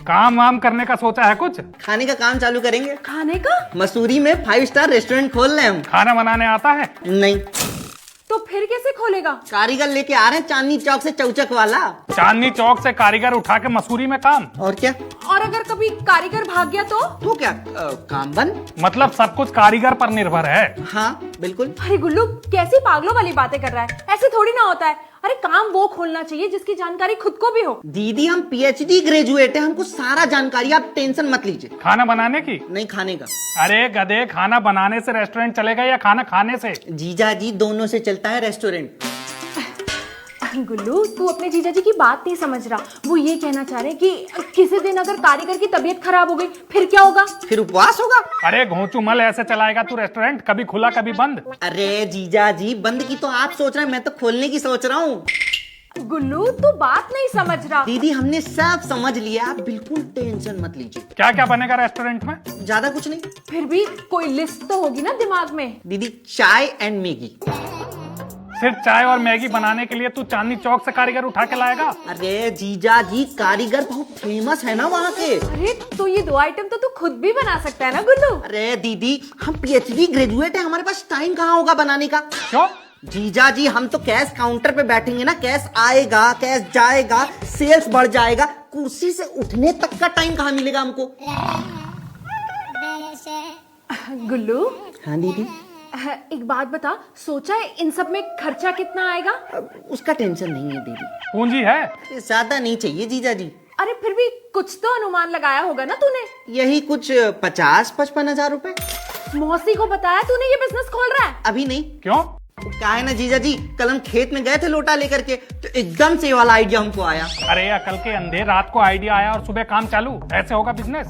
काम वाम करने का सोचा है कुछ? खाने का काम चालू करेंगे। खाने का? मसूरी में 5 स्टार रेस्टोरेंट खोल रहे हैं हम। खाना बनाने आता है? नहीं, तो फिर कैसे खोलेगा? कारीगर लेके आ रहे हैं चांदनी चौक से, चौचक वाला। चांदनी चौक से कारीगर उठा के मसूरी में काम? और क्या? और अगर कभी कारीगर भाग गया तो क्या काम बंद? मतलब सब कुछ कारीगर पर निर्भर है। हाँ बिल्कुल। अरे गुल्लू, कैसी पागलों वाली बातें कर रहा है? ऐसे थोड़ी ना होता है। अरे काम वो खोलना चाहिए जिसकी जानकारी खुद को भी हो। दीदी हम PhD ग्रेजुएट हैं, हमको सारा जानकारी, आप टेंशन मत लीजिए। खाना बनाने की? नहीं, खाने का। अरे गधे, खाना बनाने से रेस्टोरेंट चलेगा या खाना खाने से? जीजा जी दोनों से चलता है रेस्टोरेंट। गुल्लू, तू अपने जीजा जी की बात नहीं समझ रहा। वो ये कहना चाह रहे हैं कि किसी दिन अगर कारीगर की तबीयत खराब हो गई फिर क्या होगा? फिर उपवास होगा। अरे घोंचू मल, ऐसे चलाएगा तू रेस्टोरेंट? कभी खुला कभी बंद। अरे जीजा जी, बंद की तो आप सोच रहे हैं, मैं तो खोलने की सोच रहा हूँ। गुल्लू, तू बात नहीं समझ रहा। दीदी हमने सब समझ लिया, आप बिल्कुल टेंशन मत लीजिए। क्या क्या बनेगा रेस्टोरेंट में? ज्यादा कुछ नहीं। फिर भी कोई लिस्ट तो होगी ना दिमाग में। दीदी चाय एंड मैगी। सिर्फ चाय और मैगी बनाने के लिए तू चांदनी चौक से कारीगर उठा के लाएगा? अरे जीजा जी, कारीगर बहुत फेमस है ना वहाँ के। अरे तो ये 2 आइटम तो तू खुद भी बना सकता है ना गुल्लू? अरे दीदी हम PhD ग्रेजुएट है, हमारे पास टाइम कहाँ होगा बनाने का। क्यों? जीजा जी हम तो कैश काउंटर पे बैठेंगे ना, कैश आएगा कैश जाएगा, सेल्स बढ़ जाएगा, कुर्सी से उठने तक का टाइम कहाँ मिलेगा हमको। गुल्लू, हाँ दीदी। एक बात बता, सोचा है इन सब में खर्चा कितना आएगा? उसका टेंशन नहीं है दीदी। पूंजी है? ज्यादा नहीं चाहिए जीजा जी। अरे फिर भी कुछ तो अनुमान लगाया होगा ना तूने? यही कुछ 50-55 हजार रुपए। मौसी को बताया तूने ये बिजनेस खोल रहा है? अभी नहीं। क्यों? क्या है ना जीजा जी, कल हम खेत में गए थे लोटा लेकर के, तो एकदम से ये वाला आइडिया हमको आया। अरे अकल के अंधे, रात को आइडिया आया और सुबह काम चालू, ऐसे होगा बिजनेस?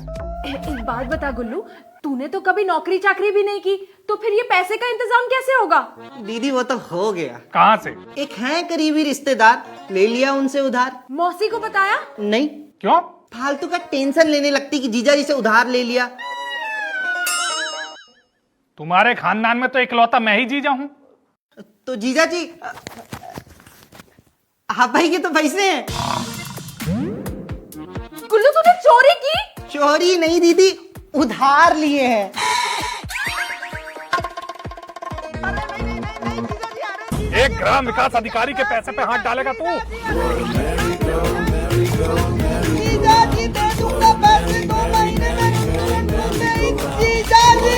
एक बात बता गुल्लू, तूने तो कभी नौकरी चाकरी भी नहीं की, तो फिर ये पैसे का इंतजाम कैसे होगा? दीदी वो तो हो गया। कहाँ से? एक है करीबी रिश्तेदार, ले लिया उनसे उधार। मौसी को बताया? नहीं। क्यों? फालतू का टेंशन लेने लगती कि जीजा जी से उधार ले लिया। तुम्हारे खानदान में तो इकलौता मैं ही जीजा हूँ। तो जीजा जी आप भाई के तो पैसे हैं। गुल्लू, तूने चोरी की? चोरी नहीं दीदी, उधार लिए हैं। एक ग्राम विकास अधिकारी के पैसे पे हाथ डालेगा तू? जीजा जी दे दूंगा पैसे 2 महीने में। जीजा जी